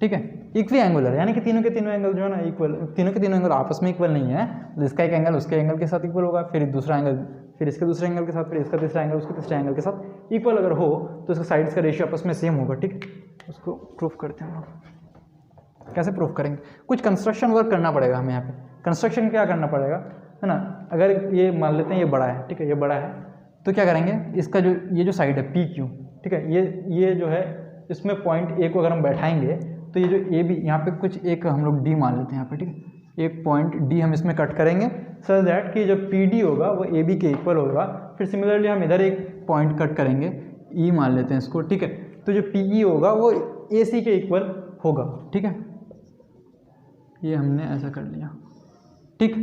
ठीक है। इक्वी एंगुलर, यानी कि तीनों के तीनों एंगल जो है ना इक्वल, तीनों के तीनों एंगल आपस में इक्वल नहीं है। इसका एक एंगल उसके एंगल के साथ इक्वल होगा, फिर दूसरा एंगल फिर इसके दूसरे एंगल के साथ, फिर इसका तीसरा एंगल उसके तीसरे एंगल के साथ इक्वल अगर हो तो इसका साइड्स का रेशियो आपस में सेम होगा, ठीक। उसको प्रूफ करते हैं हम। कैसे प्रूफ करेंगे, कुछ कंस्ट्रक्शन वर्क करना पड़ेगा हमें यहाँ पे। कंस्ट्रक्शन क्या करना पड़ेगा, है ना। अगर ये मान लेते हैं ये बड़ा है, ठीक है, ये बड़ा है, तो क्या करेंगे, इसका जो ये जो साइड है पी क्यू, ठीक है, ये जो है इसमें पॉइंट ए को अगर हम बैठाएंगे तो ये जो ए बी यहाँ पे कुछ एक हम लोग डी मान लेते हैं यहाँ पे, ठीक है। एक पॉइंट डी हम इसमें कट करेंगे सो दैट कि जो पी डी होगा वो ए बी के इक्वल होगा। फिर सिमिलरली हम इधर एक पॉइंट कट करेंगे, ई मान लेते हैं इसको, ठीक है। तो जो पी ई होगा वो ए सी के इक्वल होगा, ठीक है। ये हमने ऐसा कर लिया, ठीक।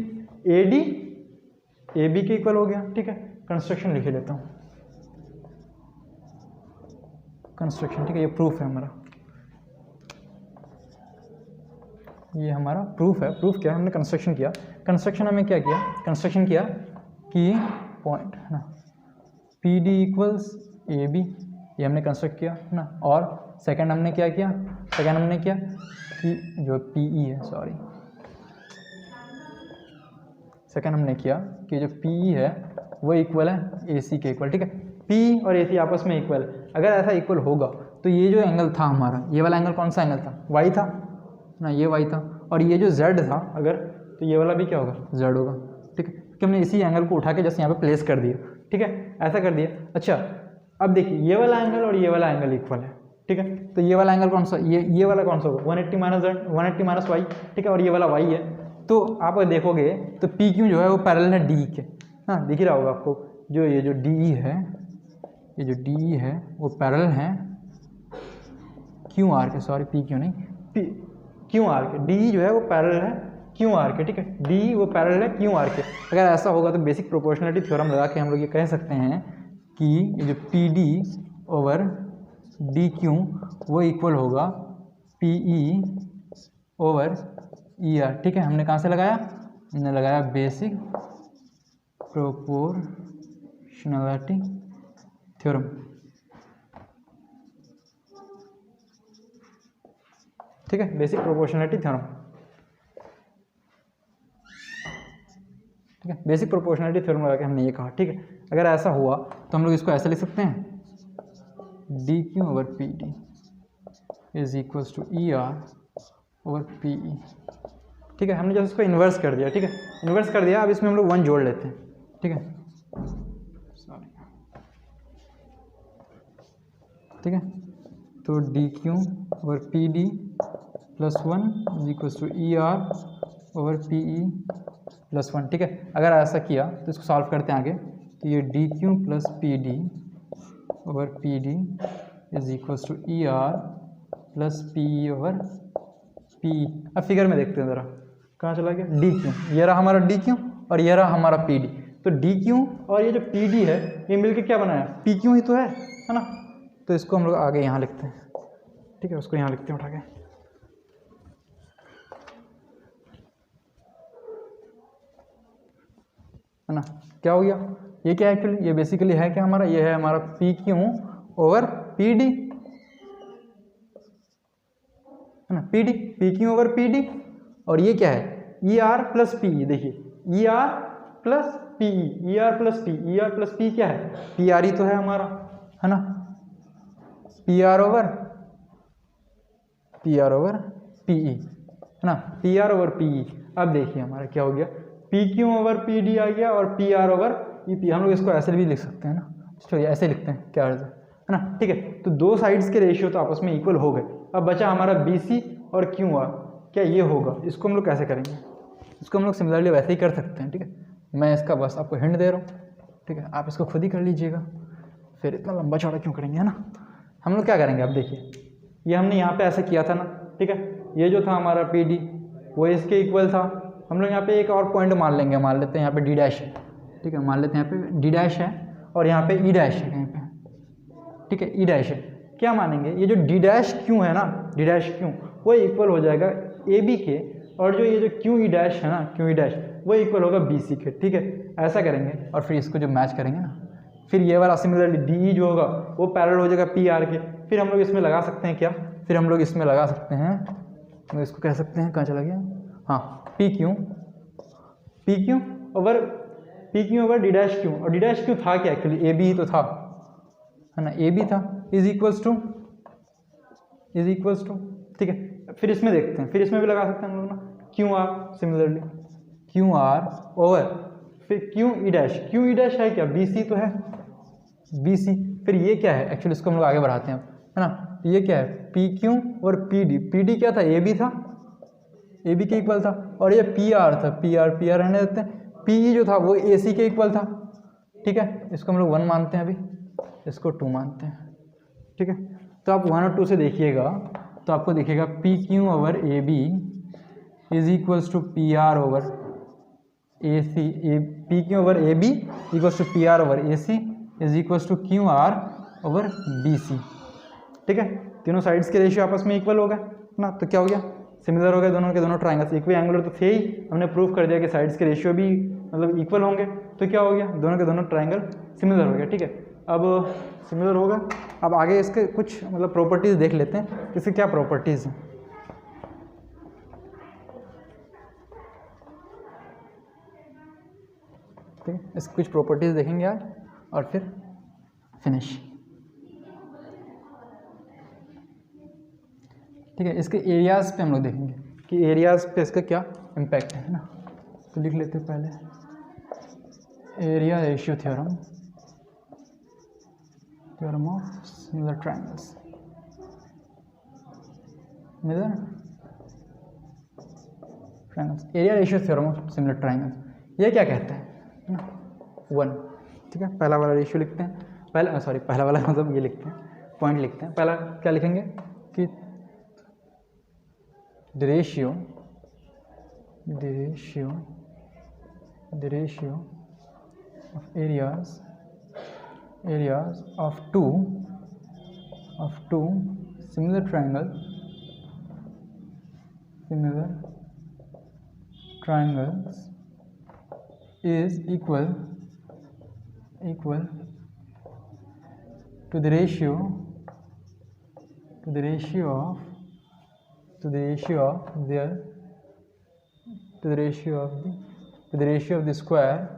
ए डी ए बी के इक्वल हो गया, ठीक है। कंस्ट्रक्शन लिख लेता हूँ, कंस्ट्रक्शन, ठीक है। ये प्रूफ है हमारा, ये हमारा प्रूफ है। प्रूफ क्या है, हमने कंस्ट्रक्शन किया। कंस्ट्रक्शन हमें क्या किया, कंस्ट्रक्शन किया कि पॉइंट है ना P D equals A B, ये हमने कंस्ट्रक्ट किया है ना। और सेकंड हमने क्या किया, सेकंड हमने किया कि जो पी ई है, सॉरी, सेकंड हमने किया कि जो पी ई है वो इक्वल है ए सी के इक्वल, ठीक है। पी और ए सी आपस में इक्वल, अगर ऐसा इक्वल होगा तो ये जो एंगल था हमारा, ये वाला एंगल कौन सा एंगल था, वाई था ना, ये वाई था। और ये जो जेड था अगर, तो ये वाला भी क्या होगा, जेड होगा, ठीक है। क्योंकि हमने इसी एंगल को उठा के जस्ट यहाँ पे प्लेस कर दिया, ठीक है, ऐसा कर दिया। अच्छा, अब देखिए ये वाला एंगल और ये वाला एंगल इक्वल है, ठीक है। तो ये वाला एंगल कौन सा, ये वाला कौन सा होगा, 180 माइनस जेड, 180 माइनस वाई, ठीक है। और ये वाला वाई है, तो आप अगर देखोगे तो पी क्यू जो है वो पैरेलल है डी के, हाँ, दिख रहा होगा आपको। जो ये जो डी है, ये जो डी है वो पैरेलल है क्यू आर के, सॉरी पी क्यू नहीं, क्यू आर के। डी जो है वो पैरेलल है क्यू आर के, ठीक है। डी वो पैरेलल है क्यू आर के। अगर ऐसा होगा तो बेसिक प्रोपोर्शनलिटी थ्योरम लगा के हम लोग ये कह सकते हैं कि ये जो P D over D Q वो इक्वल होगा P E over E R, ठीक है। हमने कहाँ से लगाया, हमने लगाया बेसिक प्रोपोर्शनलिटी थ्योरम, ठीक है, बेसिक प्रोपोर्शनलिटी थ्योरम, ठीक है। बेसिक प्रोपोर्शनलिटी थ्योरम लगा के हमने ये कहा, ठीक है। अगर ऐसा हुआ तो हम लोग इसको ऐसे लिख सकते हैं, D Q over P D is equals to E R over P E, ठीक है। हमने जब इसको इन्वर्स कर दिया, ठीक है, इन्वर्स कर दिया। अब इसमें हम लोग 1 जोड़ लेते हैं, ठीक है, सॉरी, ठीक है। तो D Q over P D plus 1 is equals to E R over P E plus 1, ठीक है। अगर ऐसा किया तो इसको सॉल्व करते हैं आगे, तो ये D Q plus P D over P D is equals to E R plus P E over P E. अब फिगर में देखते हैं ज़रा, कहाँ चला गया, डी क्यू, ये रहा हमारा डी क्यू और ये रहा हमारा पी डी। तो डी क्यू और ये जो पी डी है ये मिलके क्या बनाया, पी क्यू ही तो है ना। तो इसको हम लोग आगे यहाँ लिखते हैं, ठीक है, उसको यहाँ लिखते हैं उठा के, है ना। क्या हो गया, ये क्या है एक्चुअली, ये बेसिकली है क्या हमारा, ये है हमारा P Q over P D, है ना, P D, P Q over P D. और ये क्या है, E R plus P E, देखिए E R plus P E, E R plus P, E R plus P क्या है, पी आर ही तो है हमारा, है ना, P R over P E, है ना, P R over P E. अब देखिए हमारा क्या हो गया, P Q over P D आ गया और पी आर ओवर EP, हम लोग इसको ऐसे भी लिख सकते हैं ना, चलिए ऐसे लिखते हैं, क्या अर्ज है ना, ठीक है। तो दो साइड्स के रेशियो तो आपस में इक्वल हो गए। अब बचा हमारा BC और QR, क्या ये होगा? इसको हम लोग कैसे करेंगे? इसको हम लोग सिमिलरली वैसे ही कर सकते हैं, ठीक है। मैं इसका बस आपको हिंट दे रहा हूँ, ठीक है, आप इसको खुद ही कर लीजिएगा, फिर इतना लंबा चौड़ा क्यों करेंगे, है ना। हम लोग क्या करेंगे, अब देखिए, ये हमने यहाँ पे ऐसे किया था ना, ठीक है, ये जो था हमारा PD वो इसके इक्वल था। हम लोग यहाँ पे एक और पॉइंट मान लेंगे, मान लेते हैं यहाँ पे D' है, ठीक है, मान लेते हैं यहाँ पे D' है और यहाँ पे E' है कहीं पे, ठीक है, E' है। क्या मानेंगे, ये जो D' है ना, D' वो इक्वल हो जाएगा AB के, और जो ये जो QE' है ना, QE' वो इक्वल होगा BC के, ठीक है। ऐसा करेंगे और फिर इसको जो मैच करेंगे ना, फिर ये वाला सिमिलरली DE जो होगा वो पैरेलल हो जाएगा PR के। फिर हम लोग इसमें लगा सकते हैं क्या, फिर हम लोग इसमें लगा सकते हैं, तो इसको कह सकते हैं, कहाँ चला गया, हाँ, PQ ओवर D', और D' था क्या एक्चुअली, AB ही तो था, है ना, AB था, इज इक्वल्स टू, ठीक है। फिर इसमें देखते हैं, फिर इसमें भी लगा सकते हैं हम लोग ना, QR सिमिलरली, QR ओवर फिर QE' है क्या, BC तो है, BC। फिर ये क्या है एक्चुअली, इसको हम लोग आगे बढ़ाते हैं, है ना। ये क्या है, PQ और PD क्या था, AB था, AB के इक्वल था, और ये PR था, PR रहने देते हैं। PE जो था वो AC के इक्वल था, ठीक है। इसको हम लोग 1 मानते हैं, अभी इसको 2 मानते हैं, ठीक है। तो आप 1 और 2 से देखिएगा तो आपको दिखेगा PQ over AB is equals to PR over AC, PQ over AB equals to PR over AC is equals to QR over BC, ठीक है। तीनों साइड्स के रेशियो आपस में इक्वल हो गए ना, तो क्या हो गया, सिमिलर हो गए दोनों के दोनों ट्राइंगल्स, इक्वी एंगुलर तो थे ही, हमने प्रूव कर दिया कि साइड्स के रेशियो भी मतलब इक्वल होंगे, तो क्या हो गया, दोनों के दोनों ट्राइंगल सिमिलर हो गया, ठीक है। अब सिमिलर होगा, अब आगे इसके कुछ मतलब प्रॉपर्टीज़ देख लेते हैं, इसके क्या प्रॉपर्टीज़ हैं। ठीक है, इसकी कुछ प्रॉपर्टीज़ देखेंगे आज और फिर फिनिश, ठीक है। इसके एरियाज़ पे हम लोग देखेंगे कि एरियाज़ पे इसका क्या इम्पैक्ट है ना, तो लिख लेते हैं पहले area ratio theorem of similar triangles, area ratio theorem of similar triangles. ये क्या कहता है ना, 1, ठीक है। पहला वाला रेशियो लिखते हैं, पहला वाला मतलब ये लिखते हैं, पॉइंट लिखते हैं। पहला क्या लिखेंगे कि the ratio of areas of two similar triangles is equal to the ratio of the square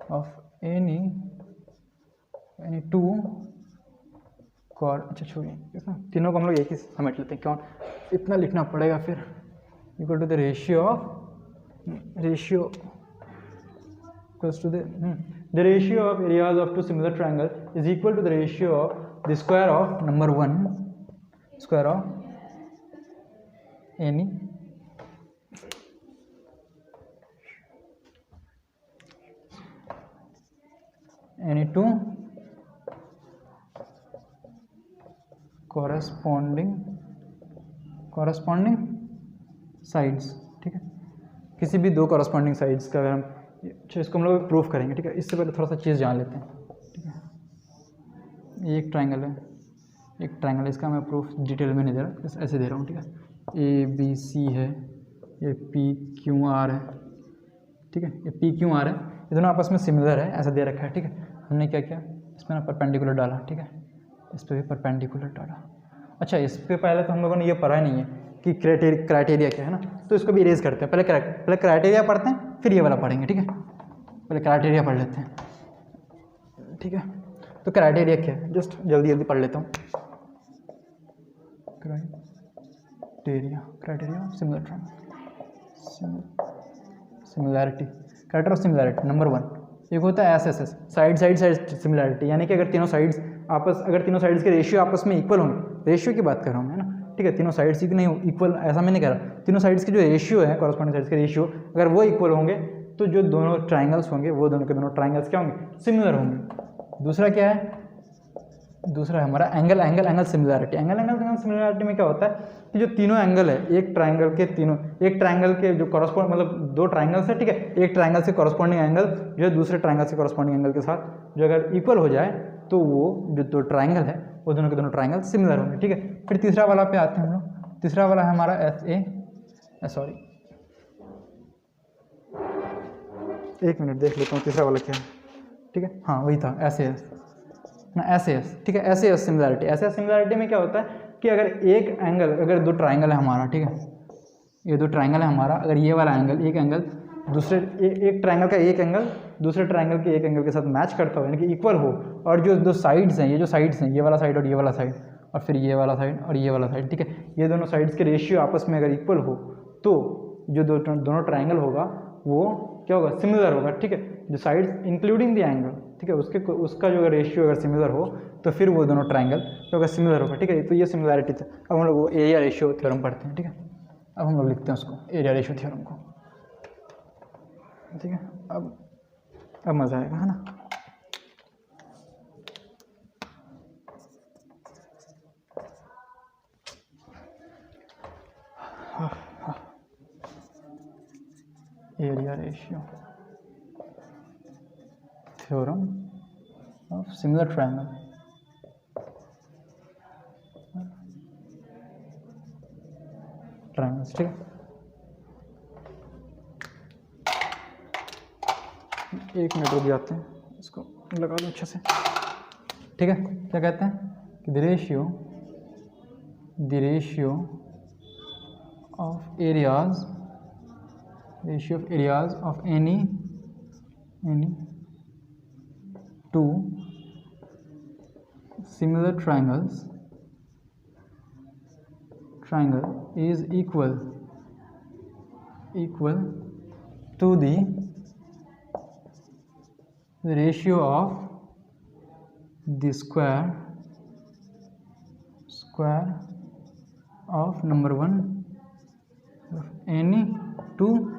of any two अच्छा छोड़िए, तीनों को हम लोग एक ही समेट लेते हैं, क्यों इतना लिखना पड़ेगा फिर, equal to the ratio equals to the ratio of areas of two similar triangle is equal to the ratio of the square of number 1 square of any two corresponding sides, ठीक है। किसी भी दो corresponding sides का अगर हम इसको हम लोग प्रूफ करेंगे, ठीक है। इससे पहले थोड़ा सा चीज़ जान लेते हैं, ठीक है। ये एक ट्राइंगल है, इसका मैं प्रूफ डिटेल में नहीं दे रहा, ऐसे दे रहा हूँ, ठीक है। ABC है, ये PQR है, ठीक है, ये PQR है, ये दोनों आपस में सिमिलर है, ऐसा दे रखा है, ठीक है। हमने क्या किया, इसमें ना परपेंडिकुलर डाला, ठीक है, इस पर भी परपेंडिकुलर डाला। अच्छा, इस पर पहले तो हम लोगों ने ये पढ़ा नहीं है कि क्राइटेरिया क्या है ना, तो इसको भी इरेज करते हैं। पहले क्राइटेरिया पढ़ते हैं, फिर ये वाला पढ़ेंगे, ठीक है। पहले क्राइटेरिया पढ़ लेते हैं, ठीक है। तो क्राइटेरिया क्या है, जस्ट जल्दी पढ़ लेता हूँ। Criteria similar triangle, similarity, character of similarity number 1, एक होता है SSS, side side side similarity, यानी कि अगर तीनों साइड्स के रेशियो आपस में इक्वल होंगे, रेशियो की बात कर रहा हूँ मैं ना, ठीक है, तीनों साइड्स की नहीं इक्वल, ऐसा मैं नहीं कह रहा, तीनों साइड्स के जो रेशियो है, कॉरस्पॉन्डिंग साइड्स के रेशियो अगर वो इक्वल होंगे तो जो दोनों ट्राइंगल्स होंगे वो दोनों के दोनों ट्राइंगल्स क्या होंगे, सिमिलर होंगे। दूसरा क्या है, दूसरा है हमारा एंगल सिमिलैरिटी। एंगल सिमिलैरिटी में क्या होता है कि जो तीनों एंगल है, एक ट्राइंगल के जो कॉरस्पॉन्ड, मतलब दो ट्राइंगल्स है, ठीक है, एक ट्राइंगल से कॉरस्पॉन्डिंग एंगल जो है दूसरे ट्राइंगल से कॉरस्पॉन्डिंग एंगल के साथ जो अगर इक्वल हो जाए तो वो जो दो ट्राइंगल है वो दोनों के दोनों ट्राइंगल सिमिलर होंगे, ठीक है। फिर तीसरा वाला पे आते हैं हम लोग। तीसरा वाला है हमारा एक मिनट देख लेता हूँ तीसरा वाला क्या है, ठीक है, हाँ वही था SAS ना, SAS, ठीक है, SAS सिमिलैरिटी। SAS सिमिलैरिटी में क्या होता है कि अगर एक एंगल, अगर दो ट्राइंगल है हमारा, ठीक है, ये दो ट्राइंगल है हमारा, अगर ये वाला एंगल, एक एंगल दूसरे एक ट्राइंगल का एक एंगल दूसरे ट्राइंगल के एक एंगल के साथ मैच करता हो, यानी कि इक्वल हो, और जो दो साइड्स हैं, ये जो साइड्स हैं, ये वाला साइड और ये वाला साइड, और फिर ये वाला साइड और ये वाला साइड, ठीक है, ये दोनों साइड्स के रेशियो आपस में अगर इक्वल हो तो जो दोनों ट्राइंगल होगा वो क्या होगा, सिमिलर होगा, ठीक है। जो साइड्स इंक्लूडिंग द एंगल, ठीक है, उसका जो रेशियो अगर सिमिलर हो तो फिर वो दोनों ट्राइंगल जो अगर सिमिलर होगा, ठीक है। तो ये सिमिलैरिटी था। अब हम लोग वो एरिया रेशियो थ्योरम पढ़ते हैं, ठीक है। अब हम लोग लिखते हैं उसको, एरिया रेशियो थ्योरम को, ठीक है। अब मज़ा आएगा, है ना। Area ratio theorem of similar triangle, triangles, ठीक है। एक मिनट रुक जाते हैं, इसको लगा दो अच्छे से, ठीक है। क्या कहते हैं कि the ratio of areas of any two similar triangle is equal to the ratio of the square of number 1 of any two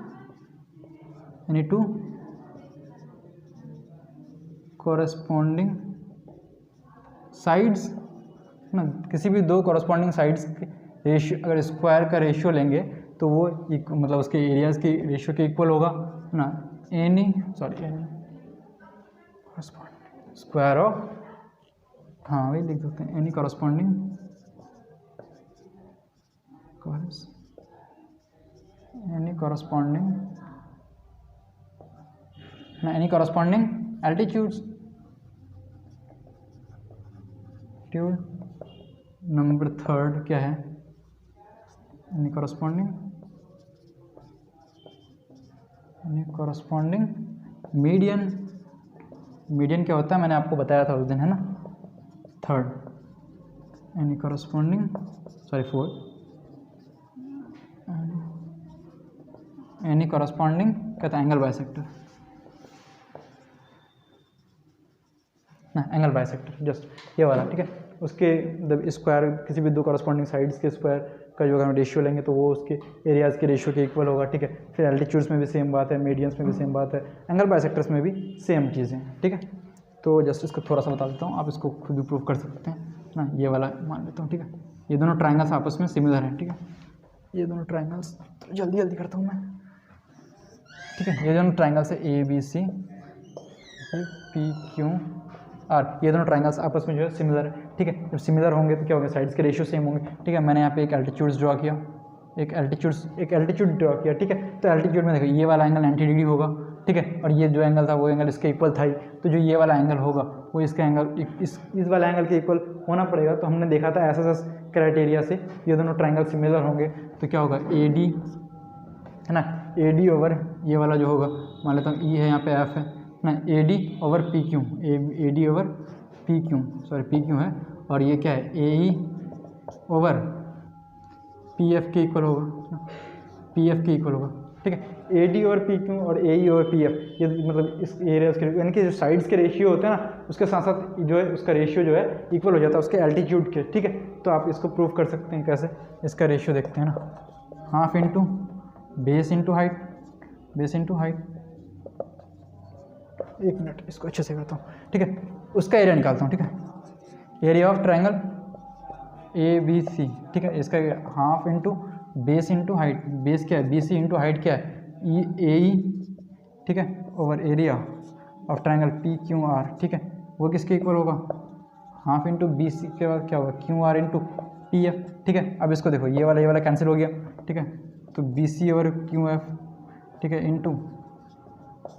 corresponding sides ना, किसी भी दो corresponding sides के रेशियो, अगर स्क्वायर का रेशियो लेंगे तो वो मतलब उसके एरियाज़ की रेशियो के इक्वल होगा ना। एनी स्क्वायर ऑफ, हाँ वही लिख सकते हैं, एनी कॉरस्पॉन्डिंग एल्टीट्यूड्स नंबर 3 क्या है, एनी कॉरस्पॉन्डिंग मीडियन क्या होता है, मैंने आपको बताया था उस दिन, है ना। 3 एनी कॉरस्पॉन्डिंग 4 एनी कॉरस्पॉन्डिंग कहता है एंगल बाइसेक्टर ना, एंगल बाइसेक्टर जस्ट ये वाला, ठीक है। उसके जब स्क्वायर किसी भी दो कॉरस्पॉन्डिंग साइड्स के स्क्वायर का जो अगर हम रेशियो लेंगे तो वो उसके एरियाज़ के रेशियो के इक्वल होगा, ठीक है। फिर एल्टीट्यूड्स में भी सेम बात है, मीडियंस में भी सेम बात है, एंगल बाइसेक्टर्स में भी सेम चीज़ें, ठीक है। तो जस्ट इसको थोड़ा सा बता देता हूँ, आप इसको खुद भी प्रूव कर सकते हैं ना। ये वाला मान लेता हूँ, ठीक है। ये दोनों ट्राइंगल्स आपस में सिमिलर हैं, ठीक है। ये दोनों ट्राइंगल्स, तो जल्दी करता हूँ मैं, ठीक है। ये दोनों ट्राइंगल्स है ABC PQR, ये दोनों ट्राइंगल्स आपस में जो है सिमिलर है, ठीक है। जब सिमिलर होंगे तो क्या होगा, साइड्स के रेशियो सेम होंगे, ठीक है। मैंने यहाँ पे एक एल्टीट्यूड्स ड्रॉ किया, एक एल्टीट्यूड ड्रॉ किया, ठीक है। तो एल्टीट्यूड में देखो ये वाला एंगल 90 डिग्री होगा, ठीक है, और ये जो एंगल था वो एंगल इसके इक्वल था ही, तो जो ये वाला एंगल होगा वो इसका एंगल इस वाला एंगल के इक्वल होना पड़ेगा। तो हमने देखा था SSS क्राइटेरिया से ये दोनों ट्राइंगल सिमिलर होंगे तो क्या होगा, AD है ना, AD ओवर ये वाला जो होगा, मान लेता हूँ E है यहाँ पे F है ना, AD over PQ, AD over PQ है, और ये क्या है AE ओवर PF के इक्वल होगा, PF के इक्वल होगा, ठीक है। ए डी ओवर पी क्यू और ए ई ओवर पी एफ, ये मतलब इस एरियाज के, यानी कि जो साइड्स के रेशियो होते हैं ना, उसके साथ साथ जो है उसका रेशियो जो है इक्वल हो जाता है उसके एल्टीट्यूड के, ठीक है। तो आप इसको प्रूव कर सकते हैं कैसे, इसका रेशियो देखते हैं ना, half into base into height, base into height. एक मिनट इसको अच्छे से करता हूँ, ठीक है। उसका एरिया निकालता हूँ, ठीक है। Area of triangle A B C, ठीक है, इसका half into base into height, base क्या है बी सी इंटू हाइट क्या है ई ए ई, ठीक है, over area of triangle P Q R, ठीक है, वो किसके इक्वल होगा, हाफ इंटू बी सी के बाद क्या होगा Q R into P F, ठीक है। अब इसको देखो, ये वाला कैंसिल हो गया, ठीक है, तो B C over Q F, ठीक है, into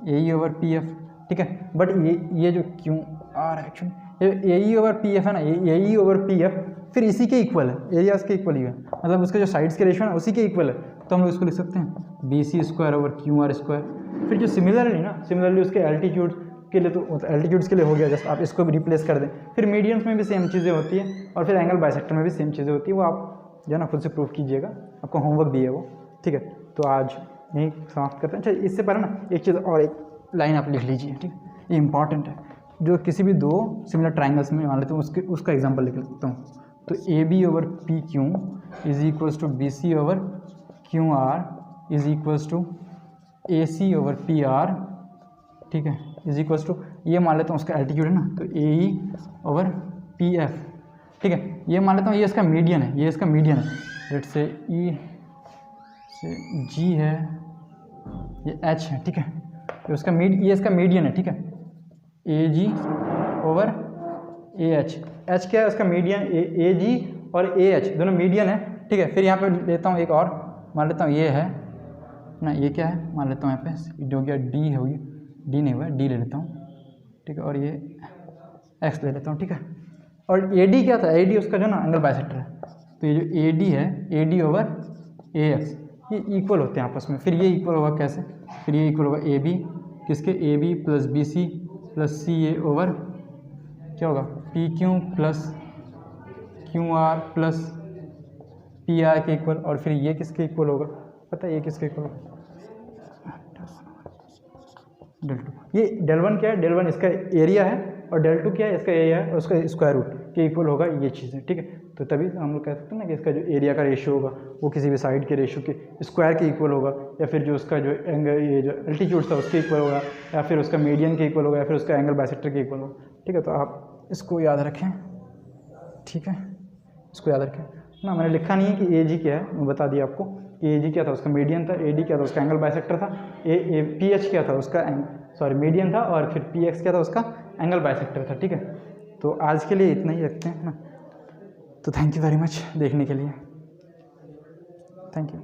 A E over P F, ठीक है। बट ये जो Q R actually A E over P F है ना, A E over P F फिर इसी के इक्वल है, एरियाज के इक्वल ही है, मतलब उसके जो साइड्स के रेशियो है उसी के इक्वल है। तो हम लोग इसको लिख सकते हैं B C square over Q R square. फिर जो सिमिलरली उसके एल्टीट्यूड के लिए, तो एल्टीट्यूड्स के लिए हो गया, जस्ट आप इसको भी रिप्लेस कर दें। फिर मीडियम्स में भी सेम चीज़ें होती हैं और फिर एंगल बाइसेक्टर में भी सेम चीज़ें होती है, वो आप जो है ना खुद से प्रूफ कीजिएगा, आपको होमवर्क दिया है वो, ठीक है। तो आज यही समाप्त करते हैं। अच्छा, इससे पहले ना एक चीज़ और, एक लाइन आप लिख लीजिए, ठीक है, ये इंपॉर्टेंट है। जो किसी भी दो सिमिलर ट्राइंगल्स में मान लेते हैं उसका एग्जाम्पल लिख लेता हूँ। तो A B over P Q is equals to B C over Q R is equals to A C over P R, ठीक है, इज इक्वल्स टू, ये मान लेता हूँ उसका एल्टीट्यूड है ना, तो ए ई ओवर पी एफ, ठीक है। ये मान लेता हूँ ये इसका मीडियन है, ये इसका मीडियन है, लेट से ई से जी है, ये एच है, ठीक है, ये इसका मीडियन है, ठीक है, ए जी ओवर ए एच, एच क्या है उसका मीडियन, ए जी और ए एच दोनों मीडियन है, ठीक है। फिर यहाँ पे लेता हूँ एक और, मान लेता हूँ ये है ना, ये क्या है मान लेता हूँ यहाँ पे जो गया डी है, हुई डी नहीं हुआ, डी ले लेता हूँ, ठीक है, और ये एक्स ले लेता हूँ, ठीक है। और ए डी क्या था, ए डी उसका जो ना एंगल बाइसेक्टर है, तो ये जो ए डी है, ए डी ओवर ए एक्स, ये इक्वल होते हैं आपस में। फिर ये इक्वल होगा कैसे, फिर ये इक्वल होगा ए बी किसके, A B plus B C plus C A over क्या होगा P Q plus Q R plus P R के इक्वल। और फिर ये किसके इक्वल होगा, पता है ये किसके इक्वल होगा, डेल टू। ये डेल वन क्या है, डेल वन इसका एरिया है और डेल टू क्या है इसका एरिया है और उसका स्क्वायर रूट के इक्वल होगा ये चीज़ें, ठीक है। तो तभी हम लोग कह सकते हैं ना कि इसका जो एरिया का रेशियो होगा वो किसी भी साइड के रेशियो के स्क्वायर के इक्वल होगा, या फिर जो उसका जो एंगल, ये जो एल्टीट्यूड था उसके इक्वल होगा, या फिर उसका मीडियन के इक्वल होगा, या फिर उसका एंगल बाइसेक्टर के इक्वल होगा, ठीक है। तो आप इसको याद रखें, ठीक है, इसको याद रखें ना। मैंने लिखा नहीं है कि ए जी क्या है, मैं बता दिया आपको। ए जी क्या था, उसका मीडियन था, ए डी क्या था, उसका एंगल बाइसेक्टर था, ए पी एच क्या था, उसका मीडियन था, और फिर पी एक्स क्या था, उसका एंगल बाइसेक्टर था, ठीक है। तो आज के लिए इतना ही रखते हैं ना। तो थैंक यू वेरी मच देखने के लिए, थैंक यू।